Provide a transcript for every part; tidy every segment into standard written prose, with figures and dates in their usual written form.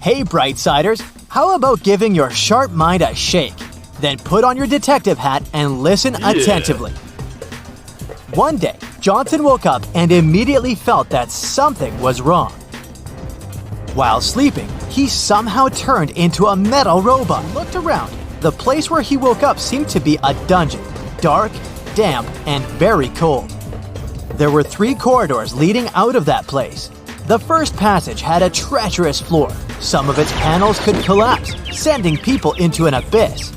Hey Brightsiders, how about giving your sharp mind a shake? Then put on your detective hat and listen attentively. One day, Johnson woke up and immediately felt that something was wrong. While sleeping, he somehow turned into a metal robot. He looked around. The place where he woke up seemed to be a dungeon, dark, damp, and very cold. There were 3 corridors leading out of that place. The first passage had a treacherous floor. Some of its panels could collapse, sending people into an abyss.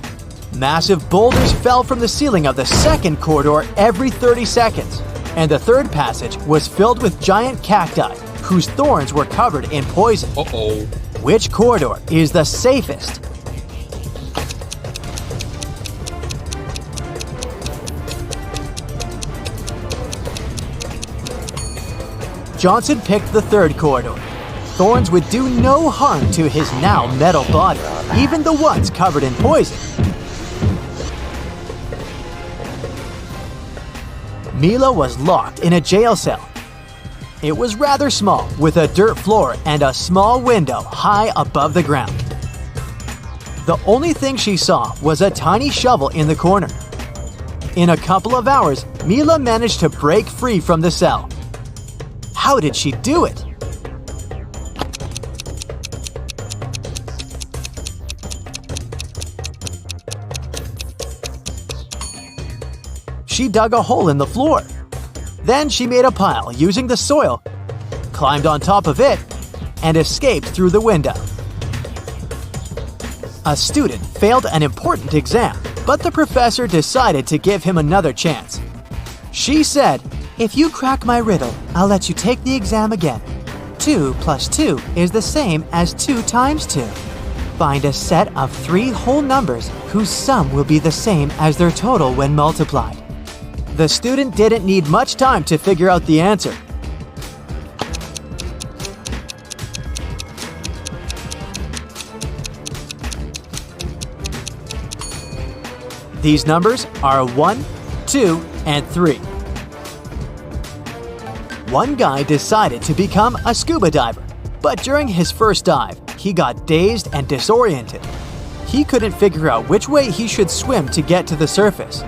Massive boulders fell from the ceiling of the second corridor every 30 seconds. And the third passage was filled with giant cacti, whose thorns were covered in poison. Uh-oh. Which corridor is the safest? Johnson picked the third corridor. Thorns would do no harm to his now metal body, even the ones covered in poison. Mila was locked in a jail cell. It was rather small, with a dirt floor and a small window high above the ground. The only thing she saw was a tiny shovel in the corner. In a couple of hours, Mila managed to break free from the cell. How did she do it? She dug a hole in the floor. Then she made a pile using the soil, climbed on top of it, and escaped through the window. A student failed an important exam, but the professor decided to give him another chance. She said, "If you crack my riddle, I'll let you take the exam again. 2 plus 2 is the same as 2 times 2. Find a set of 3 whole numbers whose sum will be the same as their total when multiplied." The student didn't need much time to figure out the answer. These numbers are 1, 2, and 3. One guy decided to become a scuba diver, but during his first dive, he got dazed and disoriented. He couldn't figure out which way he should swim to get to the surface.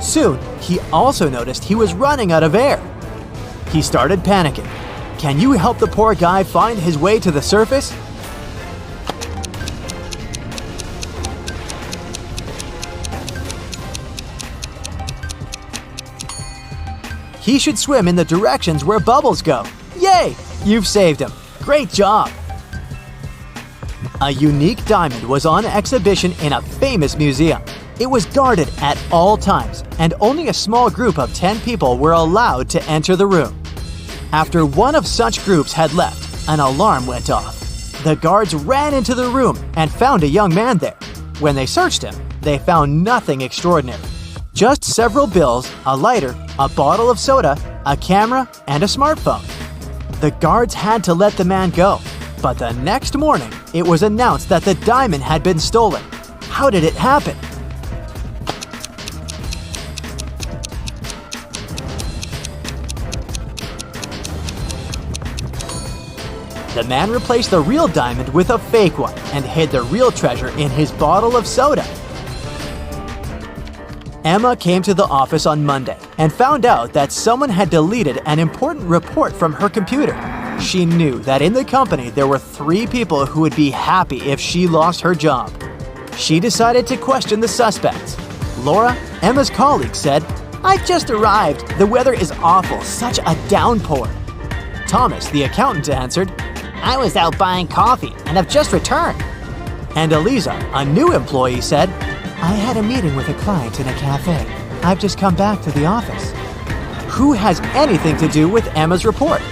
Soon, he also noticed he was running out of air. He started panicking. Can you help the poor guy find his way to the surface? He should swim in the directions where bubbles go. Yay! You've saved him. Great job! A unique diamond was on exhibition in a famous museum. It was guarded at all times, and only a small group of 10 people were allowed to enter the room. After one of such groups had left, an alarm went off. The guards ran into the room and found a young man there. When they searched him, they found nothing extraordinary. Just several bills, a lighter, a bottle of soda, a camera, and a smartphone. The guards had to let the man go, but the next morning, it was announced that the diamond had been stolen. How did it happen? The man replaced the real diamond with a fake one and hid the real treasure in his bottle of soda. Emma came to the office on Monday and found out that someone had deleted an important report from her computer. She knew that in the company there were 3 people who would be happy if she lost her job. She decided to question the suspects. Laura, Emma's colleague, said, "I've just arrived. The weather is awful, such a downpour." Thomas, the accountant, answered, "I was out buying coffee and have just returned." And Eliza, a new employee, said, "I had a meeting with a client in a cafe. I've just come back to the office." Who has anything to do with Emma's report?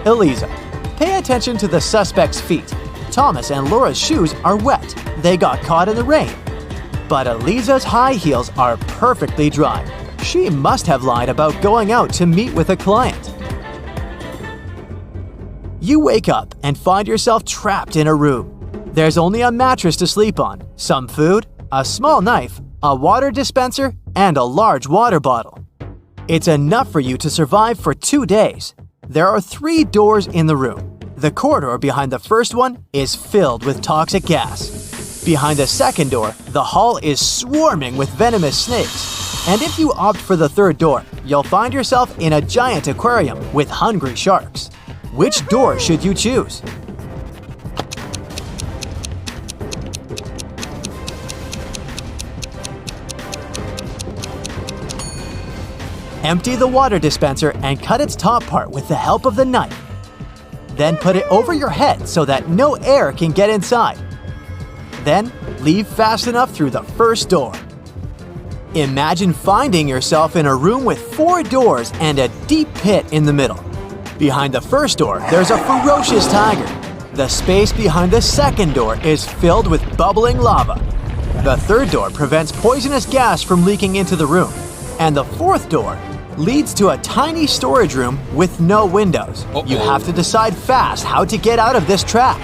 Eliza. Pay attention to the suspect's feet. Thomas and Laura's shoes are wet. They got caught in the rain. But Eliza's high heels are perfectly dry. She must have lied about going out to meet with a client. You wake up and find yourself trapped in a room. There's only a mattress to sleep on, some food, a small knife, a water dispenser, and a large water bottle. It's enough for you to survive for 2 days. There are 3 doors in the room. The corridor behind the first one is filled with toxic gas. Behind the second door, the hall is swarming with venomous snakes. And if you opt for the third door, you'll find yourself in a giant aquarium with hungry sharks. Which door should you choose? Empty the water dispenser and cut its top part with the help of the knife. Then put it over your head so that no air can get inside. Then leave fast enough through the first door. Imagine finding yourself in a room with 4 doors and a deep pit in the middle. Behind the first door, there's a ferocious tiger. The space behind the second door is filled with bubbling lava. The third door prevents poisonous gas from leaking into the room. And the fourth door leads to a tiny storage room with no windows. You have to decide fast how to get out of this trap.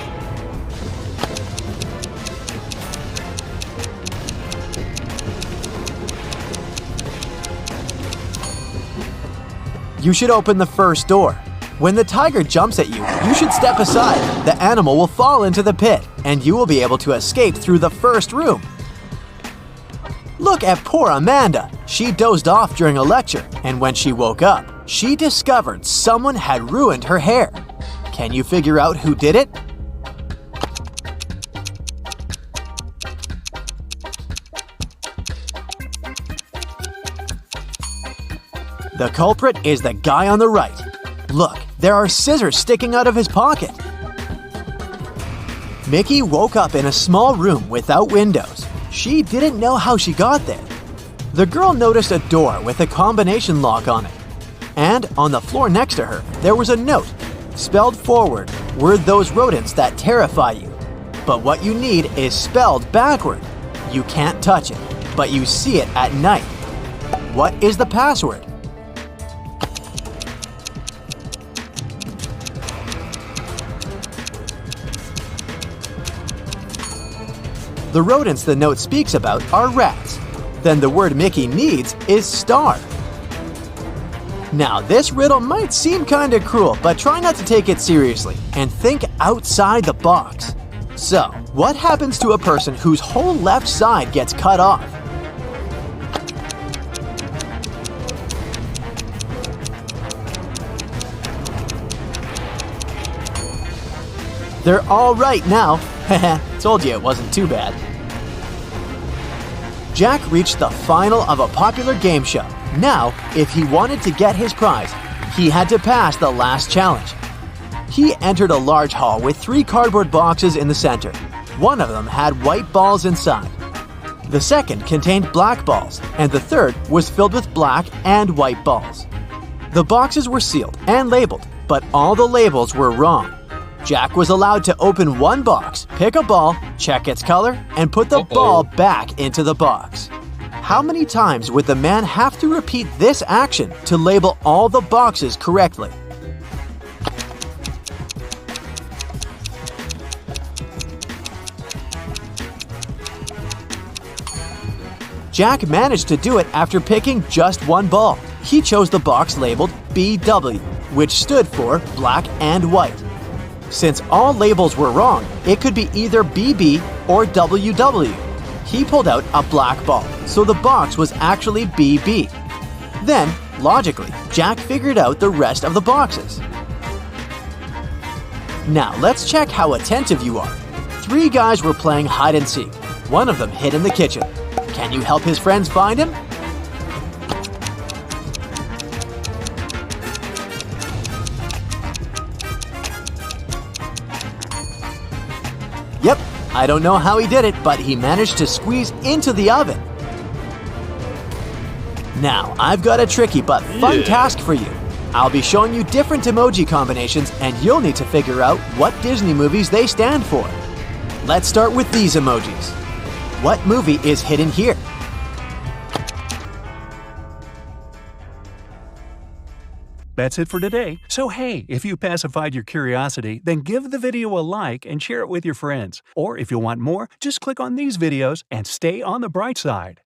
You should open the first door. When the tiger jumps at you, you should step aside. The animal will fall into the pit, and you will be able to escape through the first room. Look at poor Amanda. She dozed off during a lecture, and when she woke up, she discovered someone had ruined her hair. Can you figure out who did it? The culprit is the guy on the right. Look, there are scissors sticking out of his pocket. Mickey woke up in a small room without windows. She didn't know how she got there. The girl noticed a door with a combination lock on it. And on the floor next to her, there was a note. Spelled forward were those rodents that terrify you. But what you need is spelled backward. You can't touch it, but you see it at night. What is the password? The rodents the note speaks about are rats. Then the word Mickey needs is star. Now, this riddle might seem kinda cruel, but try not to take it seriously and think outside the box. So, what happens to a person whose whole left side gets cut off? They're all right now. Told you it wasn't too bad. Jack reached the final of a popular game show. Now, if he wanted to get his prize, he had to pass the last challenge. He entered a large hall with 3 cardboard boxes in the center. One of them had white balls inside. The second contained black balls, and the third was filled with black and white balls. The boxes were sealed and labeled, but all the labels were wrong. Jack was allowed to open one box, pick a ball, check its color, and put the ball back into the box. How many times would the man have to repeat this action to label all the boxes correctly? Jack managed to do it after picking just one ball. He chose the box labeled BW, which stood for black and white. Since all labels were wrong, it could be either BB or WW. He pulled out a black ball, so the box was actually BB. Then, logically, Jack figured out the rest of the boxes. Now, let's check how attentive you are. 3 guys were playing hide and seek. One of them hid in the kitchen. Can you help his friends find him? Yep, I don't know how he did it, but he managed to squeeze into the oven. Now, I've got a tricky but fun task for you. I'll be showing you different emoji combinations, and you'll need to figure out what Disney movies they stand for. Let's start with these emojis. What movie is hidden here? That's it for today. So hey, if you pacified your curiosity, then give the video a like and share it with your friends. Or if you want more, just click on these videos and stay on the bright side.